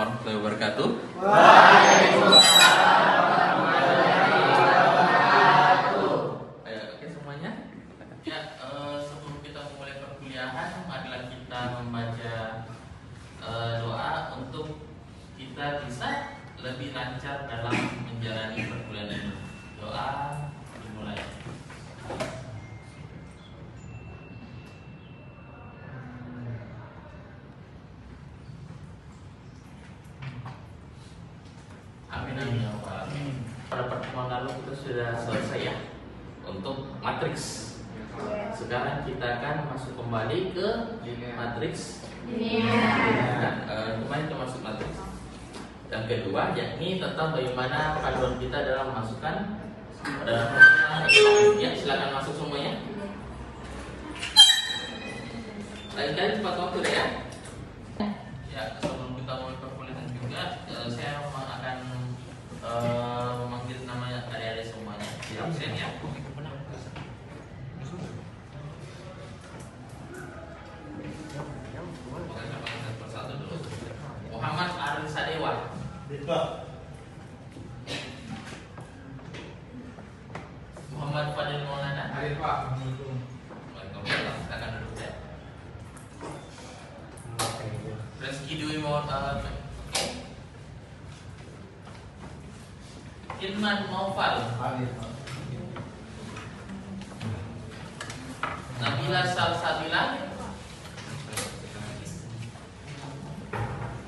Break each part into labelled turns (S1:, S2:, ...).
S1: warahmatullahi wabarakatuh.
S2: Waalaikumsalam warahmatullahi wabarakatuh.
S1: Oke semuanya. Ya, sebelum kita memulai perkuliahan, marilah kita membaca doa untuk kita bisa lebih lancar dalam menjalani perkuliahan ini. Doa dimulai. Amin amin ya rabbal alamin. Pada pertemuan lalu kita sudah selesai ya untuk matriks. Sekarang kita akan masuk kembali ke matriks. Kemarin kita masuk matriks. Yang kedua yakni tentang bagaimana panduan kita dalam memasukkan dalam ya, silakan masuk semuanya. Lain kali cepat waktu deh ya. Ya, sebelum kita mulai perkuliahan juga, saya akan memanggil nama adik-adik semuanya di absen ya. Persatu dulu. Muhammad Arif Sadewa. Muhammad Fadil Maulana.
S2: Hadir Pak.
S1: Waalaikumsalam. Silakan duduk ya. Reski Dwi Maulana. Irman Maufal.
S2: Hadir Pak.
S1: Nabila Salsabila.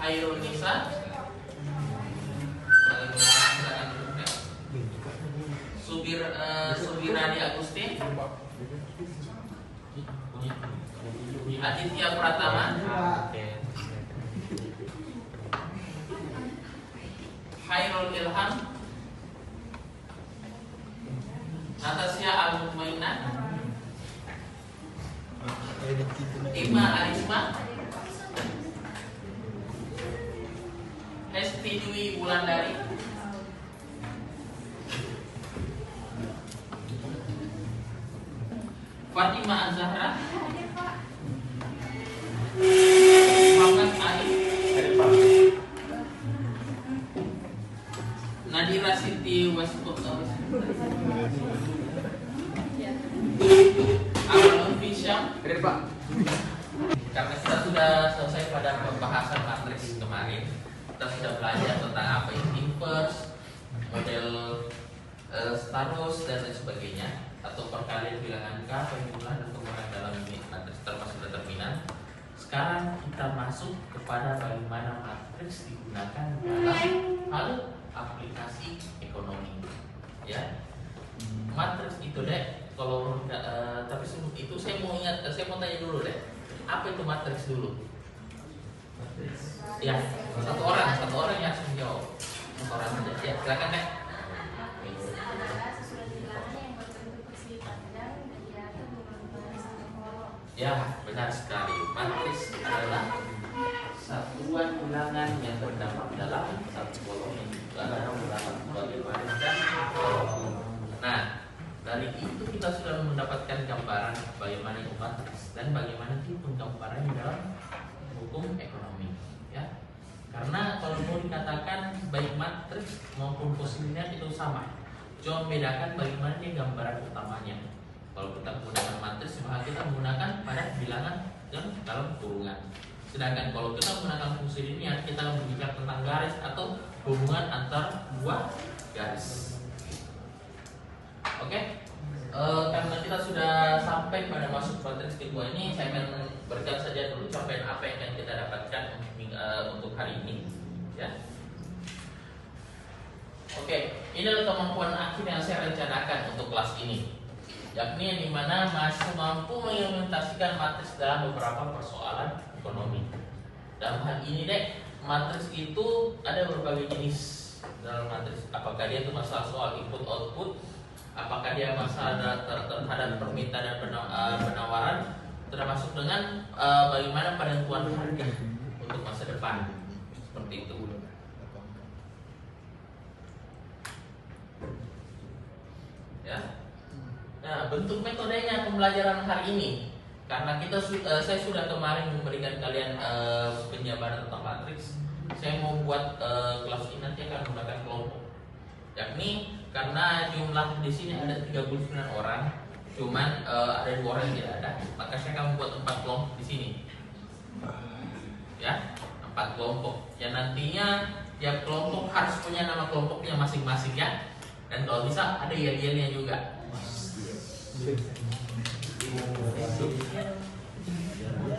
S1: Hairul Nisa. Subirani Agustin. Aditya Pratama. Hairul Ilham. Natasha Al-Mumaina. Ima Arisma. Hesti Dwi Wulandari. Fatima Azahra. Muhammad Aif. Nadira Siti Waskota. Amalun Fisham.
S2: Hadir Pak.
S1: Karena kita sudah selesai pada pembahasan matriks kemarin, kita sudah belajar tentang apa itu inverse, model Starus dan lain sebagainya, atau perkalian bilangan K, penjumlahan dan pengurangan dalam matriks termasuk determinan. Sekarang kita masuk kepada bagaimana matriks digunakan dalam hal aplikasi ekonomi. Ya, matriks itu deh. Kalau tapi sebelum itu saya mau tanya dulu deh. Apa itu matriks dulu? Ya, satu orang yang langsung jawab. Satu orang saja. Ya, silakan deh. Ya, benar sekali. Matriks adalah satuan ulangan yang terdapat dalam satu kolom yang juga ada ulangan sebagai baris dan kolom. Nah, dari itu kita sudah mendapatkan gambaran bagaimana itu matriks dan bagaimana itu penggambarannya dalam hukum ekonomi. Ya, karena kalau mau dikatakan baik matriks maupun posilinear itu sama, cuma membedakan bagaimana dia gambaran utamanya. Kalau kita menggunakan matriks maka kita menggunakan pada bilangan dan dalam kurungan. Sedangkan kalau kita menggunakan fungsi linear kita akan berbicara tentang garis atau hubungan antar dua garis. Oke, karena kita sudah sampai pada masuk matriks kedua ini, saya akan berikan saja dulu capaian apa yang akan kita dapatkan untuk hari ini. Ya. Oke, ini adalah kemampuan akhir yang saya rencanakan untuk kelas ini, yakni yang dimana masih mampu mengimplementasikan matriks dalam beberapa persoalan ekonomi. Dalam hal ini deh, matriks itu ada berbagai jenis dalam matriks. Apakah dia itu masalah soal input output, apakah dia masalah terhadap permintaan dan penawaran, termasuk dengan bagaimana penentuan harga untuk masa depan, seperti itu. Ya. Nah, bentuk metodenya pembelajaran hari ini, karena saya sudah kemarin memberikan kalian penjabaran tentang matriks, saya mau buat kelas ini nanti akan menggunakan kelompok. Yakni karena jumlah di sini ada 39 orang, cuman ada 2 orang yang tidak ada, maka saya akan membuat 4 kelompok di sini. Ya, 4 kelompok. Yang nantinya tiap kelompok harus punya nama kelompoknya masing-masing ya. Dan kalau bisa ada yel-yelnya juga.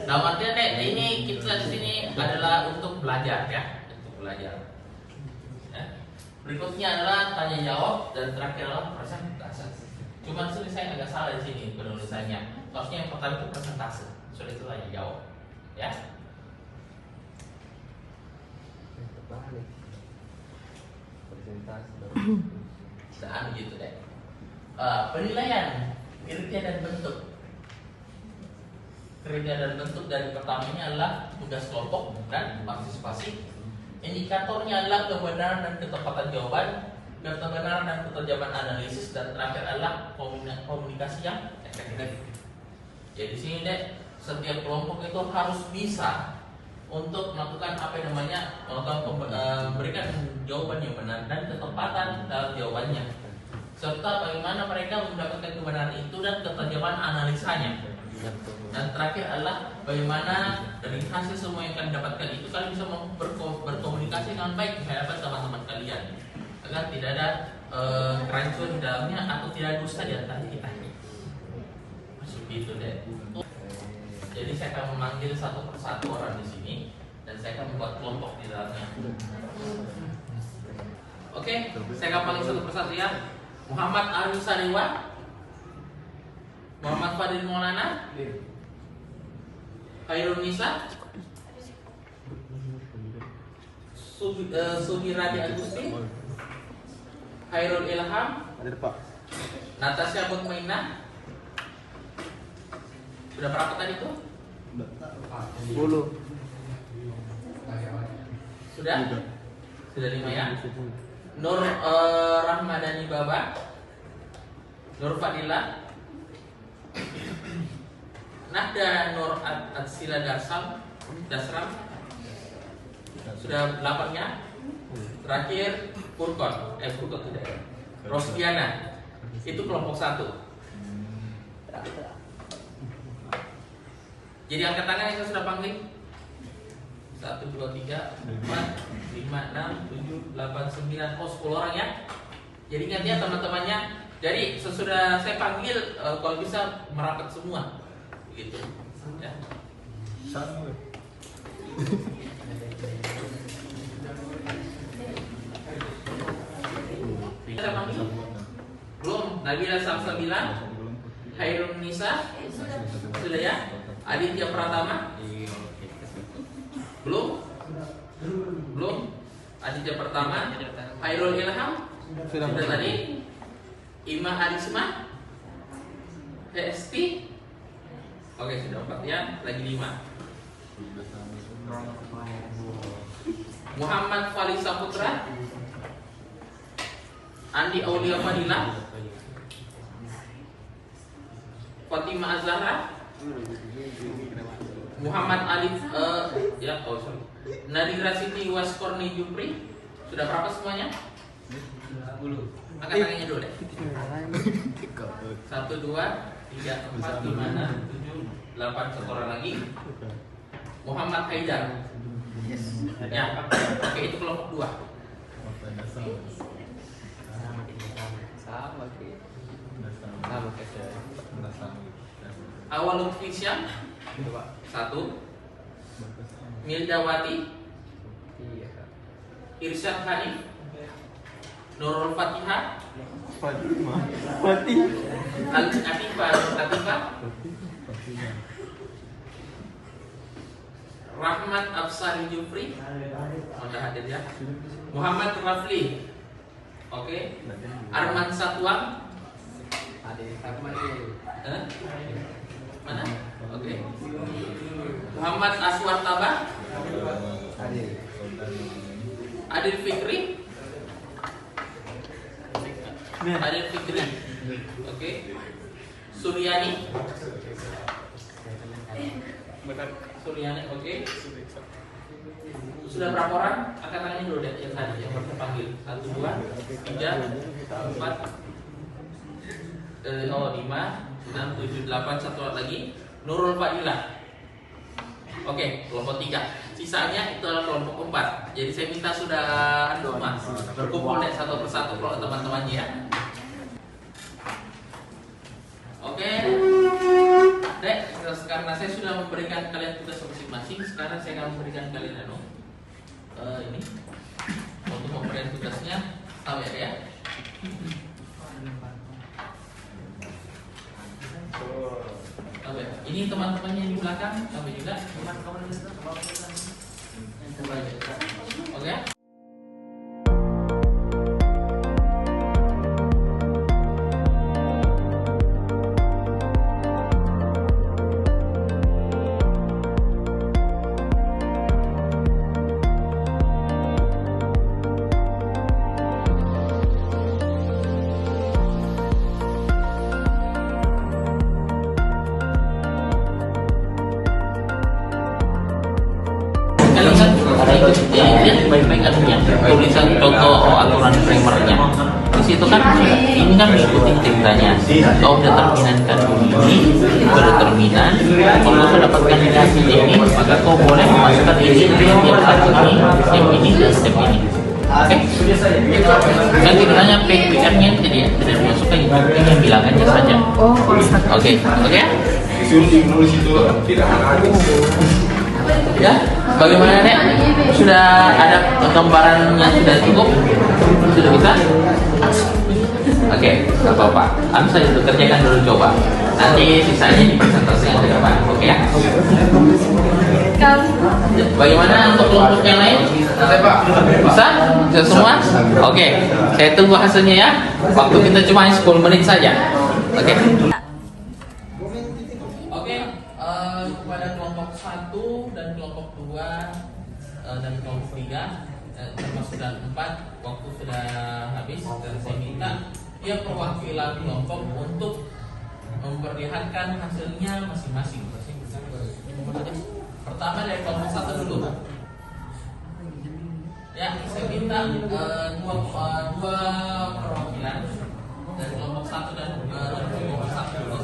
S1: Nah, artinya ini kita di sini adalah untuk belajar ya, untuk belajar. Ya. Berikutnya adalah tanya jawab dan terakhir adalah presentase. Cuman sini saya agak salah di sini penulisannya. Harusnya yang pertama itu presentase, sudah itu tanya jawab. Ya. Presentase. Gitu deh. Penilaian kriteria dan bentuk. Kriteria dan bentuk dari pertamanya adalah tugas kelompok dan partisipasi. Indikatornya adalah kebenaran dan ketepatan jawaban, kebenaran dan keterjamahan analisis, dan terakhir adalah komunikasi yang efektif. Jadi di sini deh, setiap kelompok itu harus bisa untuk melakukan apa yang namanya memberikan jawaban yang benar dan ketepatan dalam jawabannya, serta bagaimana mereka mendapatkan kebenaran itu dan keterjamahan analisanya. Dan terakhir adalah bagaimana dari hasil semua yang kalian dapatkan itu kalian bisa berkomunikasi dengan baik di hadapan teman-teman kalian, agar tidak ada kerancuan di dalamnya atau tidak ada dusta di antara kita. Masuk gitu deh. Jadi saya akan memanggil satu persatu orang di sini dan saya akan membuat kelompok di dalamnya. Oke, saya akan panggil satu persatu ya. Muhammad Arif Sariwa, Muhammad Fadil Maulana, Khairul Nisa, Sugiradi Agusti, Khairul Ilham, Natasha Mutmainah. Sudah berapa tadi tuh?
S2: 10.
S1: Sudah? Sudah 5 ya? Nur Rahmadani Baba, Nur Fadila, Nahda Nur Adsila Dasram. Sudah 8 ya? Terakhir Furqon tidak ya? Rosdiana. Itu kelompok 1. Jadi angkat tangan yang saya sudah panggil. 1, 2, 3, 4, 5, 6, 7, 8, 9. Oh, 10 orang ya. Jadi ingat ya teman-temannya. Jadi sesudah saya panggil, kalau bisa merapat semua, gitu. Ya. Saya panggil. Belum. Nabila Samsabila, Khairun Nisa, sudah ya. Aditya Pratama, belum. Aditya Pratama, Khairul Ilham, sudah tadi. Ima Arisma, Hesti. Oke, sudah 4 ya, lagi 5. Muhammad Falisa Putra, Andi Aulia Fadila, Fatima Azhara, Muhammad Alif Nadira Siti Waskorni Jupri. Sudah berapa semuanya? 10. Angkat tangannya dulu deh. 1, 2, 3, 4, 5, 6, 7, 8. Satu orang lagi. Muhammad Haidar. Ya. Oke, itu kelompok 2. Awal Lutfisyam 1. Mildawati, Irsyad Hanif, Nurul Fatihah, Al-Atifah, Rahmat Afsari Jufri, sudah hadir ya. Muhammad Rafli, oke. Arman Satwang, mana? Oke. Muhammad Aswar Tabah, Adil Fikri, oke. Suryani, oke. Sudah berapa orang? Angkat tangannya dulu deh yang tadi yang baru panggil. 1, 2, 3, 4, 5, 6, 7, 8, satu orang lagi. Nurul Fadilah. Oke, kelompok 3. Sisanya itu adalah kelompok 4. Jadi saya minta sudah semua berkumpul deh satu persatu kalau teman-temannya ya. Oke. Dek, karena saya sudah memberikan kalian tugas masing-masing, sekarang saya akan memberikan kalian ini untuk memberikan tugasnya. Tahu ya? Ini teman-temannya di belakang, kami juga. Oke. Lihat baik-baik artinya tulisan contoh aturan framernya. Di situ kan ini kan mengikuti ceritanya. Kau determinankan ini, berdeterminan. Kalau kau dapatkan hasil ini, maka kau boleh memasukkan ini, yang satu ini, dan step ini. Oke? Kan ceritanya PPR-nya tidak dimasukkan yang bilangannya saja. Oke, oke? Ya, bagaimana Nek? Sudah ada gambaran yang sudah cukup? Sudah bisa? Oke, nggak apa-apa. Anu saja itu kerjakan dulu coba. Nanti sisanya di presentasi yang ke depan. Oke ya? Bagaimana untuk kelompok yang lain? Bisa? Bisa semua? Oke, saya tunggu hasilnya ya. Waktu kita cuma 10 menit saja. Oke? Kepada kelompok 1 dan kelompok 2 dan kelompok 3 termasuk dan 4 waktu sudah habis dan saya minta perwakilan kelompok untuk memperlihatkan hasilnya masing-masing. Pertama dari kelompok 1 dulu. Ya, saya minta dua perwakilan dari kelompok 1 dan kelompok 1 dulu.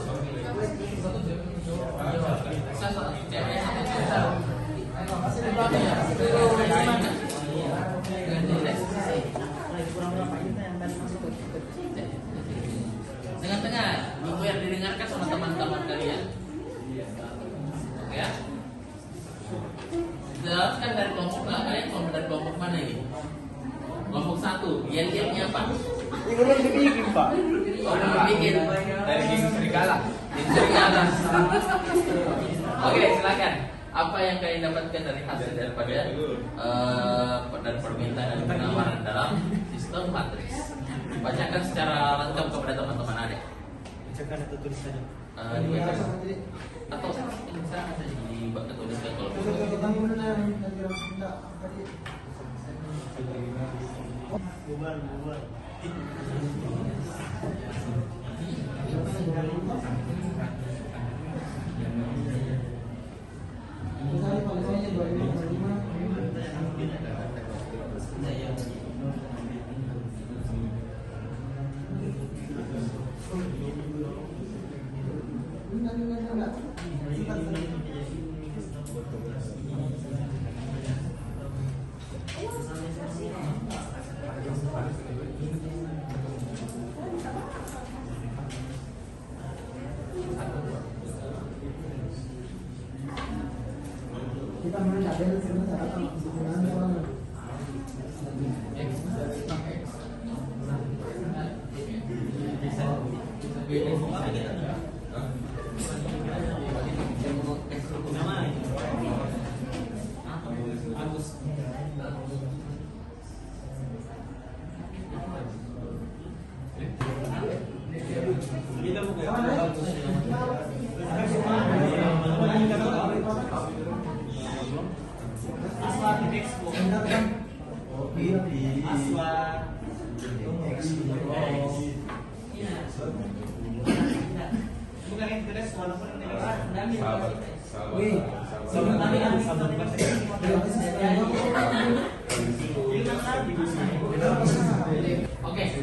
S1: Tengah-tengah, biar didengarkan sama teman-teman kalian. Oke ya? Jelaskan dari kelompok kalian, dari kelompok mana ini? Kelompok 1, diamnya apa?
S2: Ini belum dibikin, Pak.
S1: Oh, belum bikin.
S2: Dari geng serigala.
S1: Oke, silakan. Apa yang kalian dapatkan dari hasil daripada dan permintaan dan penawaran dalam sistem matriks? Bacakan secara lengkap kepada teman-teman ada.
S2: Bacakan atau tulisannya?
S1: Dibacakan. Atau bisa ada dibaca tuliskan kalau
S2: bubar.
S3: Kita mencapai sebenarnya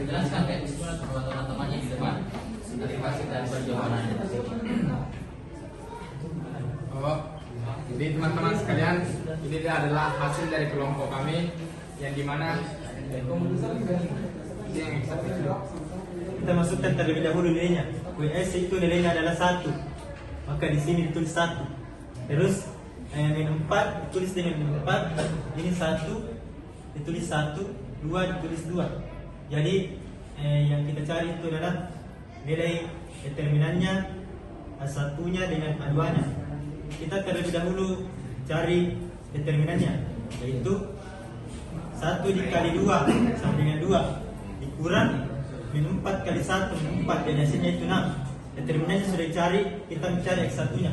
S1: Jelaskan kayak disurat sama teman-temannya di depan. Dari hasil dan perjalanannya.
S4: Oh, jadi teman-teman sekalian, ini adalah hasil dari kelompok kami yang dimana yang
S2: Kita masukkan terlebih dahulu nilainya. QS itu nilainya adalah 1. Maka di sini ditulis 1. Terus min 4 ditulis dengan min 4. Ini 1 ditulis 1, 2 ditulis 2. Jadi yang kita cari itu adalah nilai determinannya A1-nya dengan A2-nya. Kita terlebih dahulu cari determinannya, yaitu 1 dikali 2 sama dengan 2 dikurang min 4 kali 1 min 4, dan hasilnya itu 6. Determinannya sudah dicari, kita mencari X1-nya.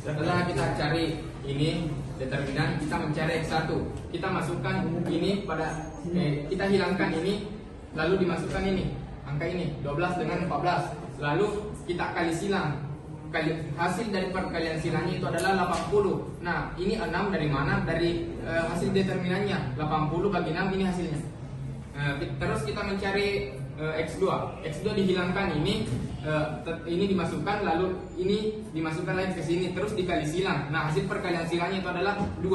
S4: Setelah kita cari ini determinan, kita mencari X1. Kita masukkan ini pada kita hilangkan ini, lalu dimasukkan ini angka ini 12 dengan 14. Lalu kita kali silang. Hasil dari perkalian silangnya itu adalah 80. Nah, ini 6 dari mana? Dari hasil determinannya. 80 bagi 6 ini hasilnya. Terus kita mencari X2. X2 dihilangkan ini dimasukkan, lalu ini dimasukkan lagi ke sini, terus dikali silang. Nah, hasil perkalian silangnya itu adalah 2.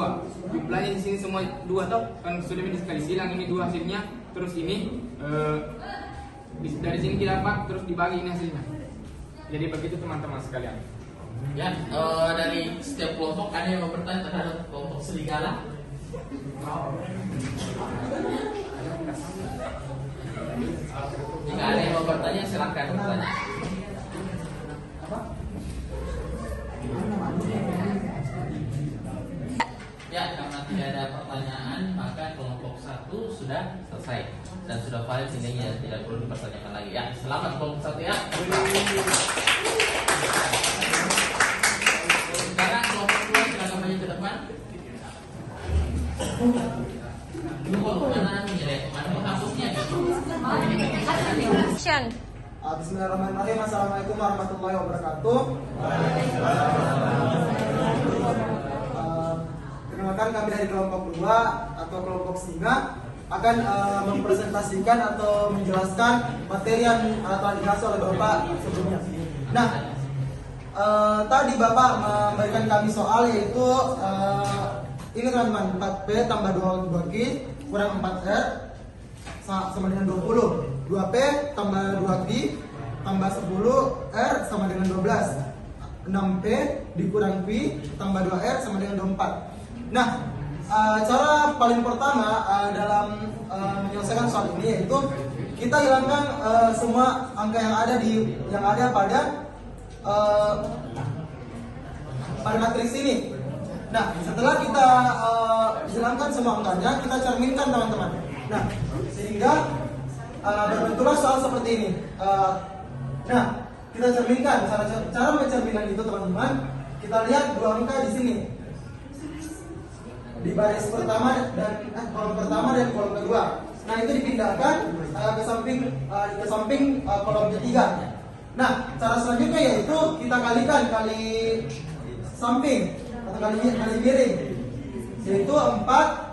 S4: Jumlahnya di sini semua 2 toh, kan sudah dikali silang, ini 2 hasilnya. Terus ini dari sini kita dapat, terus dibagi ini hasilnya. Jadi begitu teman-teman sekalian.
S1: Ya, dari setiap kelompok ada yang mau bertanya terhadap kelompok serigala. Jika ada yang mau bertanya, silakan bertanya. Ya, karena tidak ada pertanyaan, maka kelompok 1 sudah selesai dan sudah valid nilainya, tidak perlu dipertanyakan lagi. Ya, selamat kelompok 1 ya. Sekarang kelompok 2 silakan maju ke depan. Ini kelompok mana nilai? Mana penghapusnya?
S3: Bismillahirrahmanirrahim. Assalamualaikum warahmatullahi wabarakatuh. Perkenalkan, kami dari kelompok 2 atau kelompok singa akan mempresentasikan atau menjelaskan materi yang telah dibahas oleh Bapak sebelumnya. Nah, tadi Bapak memberikan kami soal, yaitu ini teman-teman, 4P tambah 2Q kurang 4R sama dengan 20. 2P tambah 2Q tambah 10R sama dengan 12. 6P dikurang Q tambah 2R sama dengan 24. Nah, cara paling pertama dalam menyelesaikan soal ini yaitu kita hilangkan semua angka yang ada pada matriks ini. Nah, setelah kita hilangkan semua angkanya, kita cerminkan teman-teman. Nah, sehingga berbentuklah soal seperti ini. Nah, kita cerminkan. Cara mencerminkan itu teman-teman, kita lihat dua angka di sini. Di baris pertama dan kolom pertama dan kolom kedua. Nah, itu dipindahkan ke samping kolom ketiga. Nah, cara selanjutnya yaitu kita kalikan kali samping atau kali miring, yaitu 4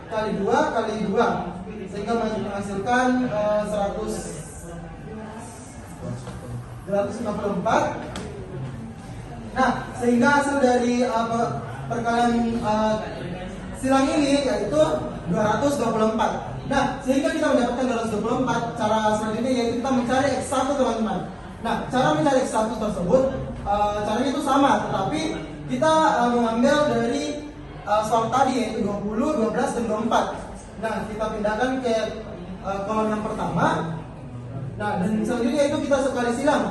S3: kali 2 kali 2, sehingga menghasilkan 154. Nah, sehingga hasil dari perkalian silang ini yaitu 224. Nah, sehingga kita mendapatkan 224, cara selanjutnya yaitu kita mencari X1 teman-teman. Nah, cara mencari X1 tersebut caranya itu sama, tetapi kita mengambil dari soal tadi yaitu 20, 12, dan 24. Nah, kita pindahkan ke kolom yang pertama. Nah, dan selanjutnya itu kita sekali silang.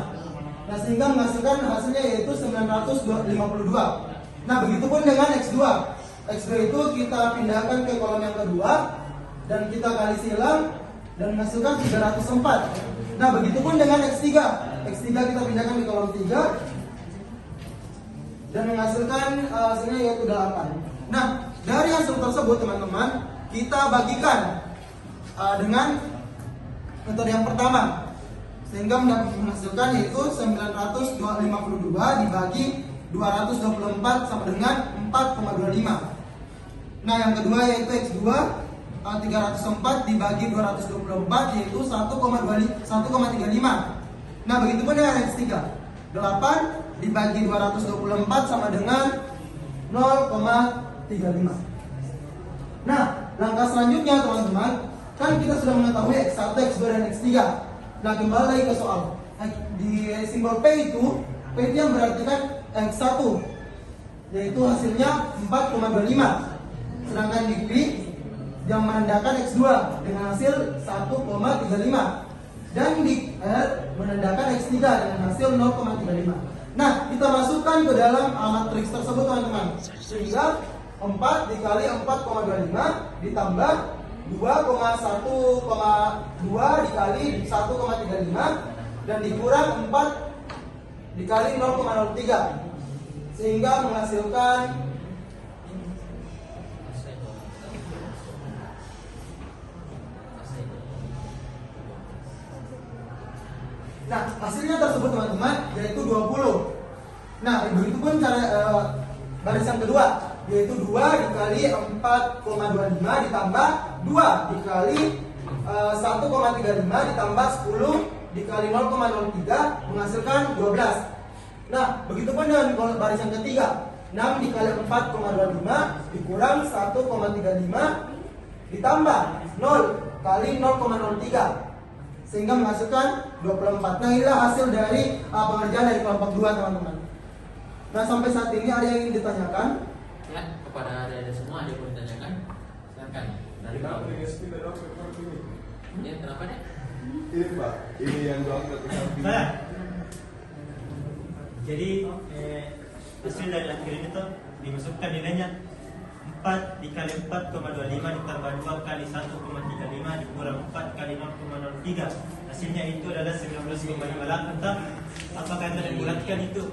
S3: Nah, sehingga menghasilkan hasilnya yaitu 952. Nah, begitupun dengan X2. X2 itu kita pindahkan ke kolom yang kedua dan kita kali silang dan menghasilkan 304. Nah, begitupun dengan X3. X3 kita pindahkan ke kolom 3 dan menghasilkan hasilnya yaitu 8. Nah, dari hasil tersebut teman-teman, kita bagikan dengan metode yang pertama, sehingga menghasilkan yaitu 952 dibagi 224 sama dengan 4,25. Nah, yang kedua yaitu X2, 304 dibagi 224 yaitu 1,35. Nah, begitu pun dengan X3. 8 dibagi 224 sama dengan 0,35. Nah, langkah selanjutnya teman-teman, kan kita sudah mengetahui X1, X2, dan X3. Nah, kembali lagi ke soal. Di simbol P itu yang berarti kan X1, yaitu hasilnya 4,25. Sedangkan di Q yang menandakan X2 dengan hasil 1,35. Dan di R menandakan X3 dengan hasil 0,35. Nah, kita masukkan ke dalam matriks tersebut teman-teman. Sehingga 4 dikali 4,25 ditambah 2,1,2 dikali 1,35 dan dikurang 4 dikali 0,03 sehingga menghasilkan hasilnya tersebut teman-teman yaitu 20. Nah, begitu pun cara barisan kedua yaitu 2 dikali 4,25 ditambah 2 dikali 1,35 ditambah 10 dikali 0,03 menghasilkan 12. Nah, begitu pun dengan barisan ketiga 6 dikali 4,25 dikurang 1,35 ditambah 0 kali 0,03 sehingga menghasilkan 24. Nah, inilah hasil dari pengerjaan dari kelompok 2 teman-teman. Nah, sampai saat ini ada yang ingin ditanyakan?
S1: Ya, kepada adik-adik semua ada yang mau ditanyakan? Silakan. Dari
S5: Kenapa
S1: bawah.
S5: dengan speed ada ini?
S1: Ya, kenapa deh?
S5: Ini Pak, ini yang doang ke samping.
S2: Saya. Jadi hasil dari akhir ini tuh dimasukkan nilainya 4 dikali 4,25 ditambah 2 kali 1,35 dikurang 4 kali 0,03. Hasilnya itu adalah 19,58. Apakah anda dibulatkan itu?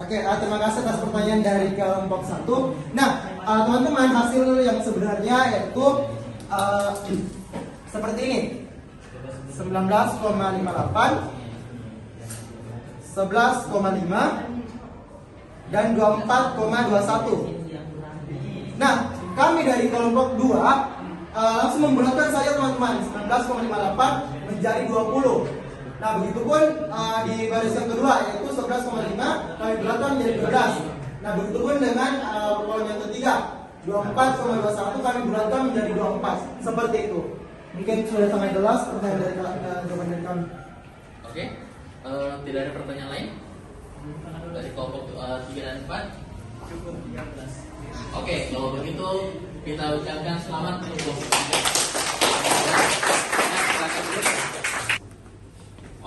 S3: Oke, terima kasih atas pertanyaan dari kelompok 1. Nah, teman-teman, hasil yang sebenarnya yaitu seperti ini. 19,58, 11,5 dan 24,21. Nah, kami dari kelompok 2 langsung membulatkan saja teman-teman. 19,58 menjadi 20. Nah, begitupun di barisan kedua yaitu 11,5 kami bulatkan menjadi 12. Nah, begitupun dengan kolom yang ketiga 24,21 kami bulatkan menjadi 24. Seperti itu. Mungkin sudah sangat jelas pertanyaan dari jawaban dari kami.
S1: Oke. Tidak ada pertanyaan lain? Dari kelompok 3 dan 4?
S2: Cukup 13.
S1: Oke, kalau begitu kita ucapkan selamat untuk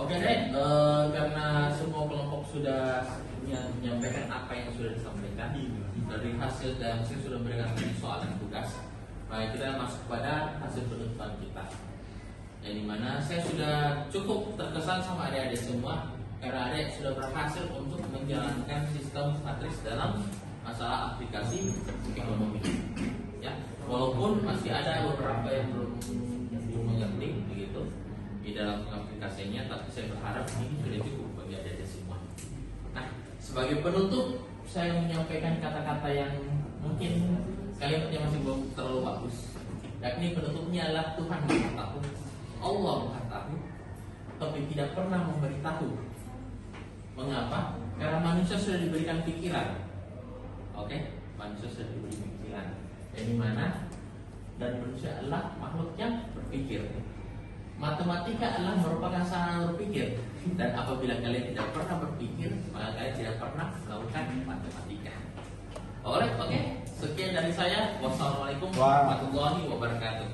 S1: Oke deh, karena semua kelompok sudah menyampaikan apa yang sudah disampaikan dari hasil dan hasil sudah memberikan soal dan tugas. Baik, kita masuk pada hasil penutupan kita. Yang dimana saya sudah cukup terkesan sama adik-adik semua karena adik sudah berhasil untuk menjalankan sistem matriks dalam masalah aplikasi ekonomi. Ya, walaupun masih ada beberapa yang belum mengerti begitu di dalam aplikasinya, tapi saya berharap ini sudah cukup bagi adik-adik semua. Nah, sebagai penutup saya menyampaikan kata-kata yang mungkin kalimatnya masih belum terlalu bagus. Yakni penutupnya adalah Tuhan Maha Tahu, Allah Maha Tahu, tapi tidak pernah memberitahu. Mengapa? Karena manusia sudah diberikan pikiran. Oke, manusia sudah diberi pikiran. Yang dimana dan manusia adalah makhluk yang berpikir. Matematika adalah merupakan sarana berpikir. Dan apabila kalian tidak pernah berpikir, maka kalian tidak pernah melakukan matematika. Oke, sekian dari saya. Wassalamualaikum warahmatullahi wabarakatuh.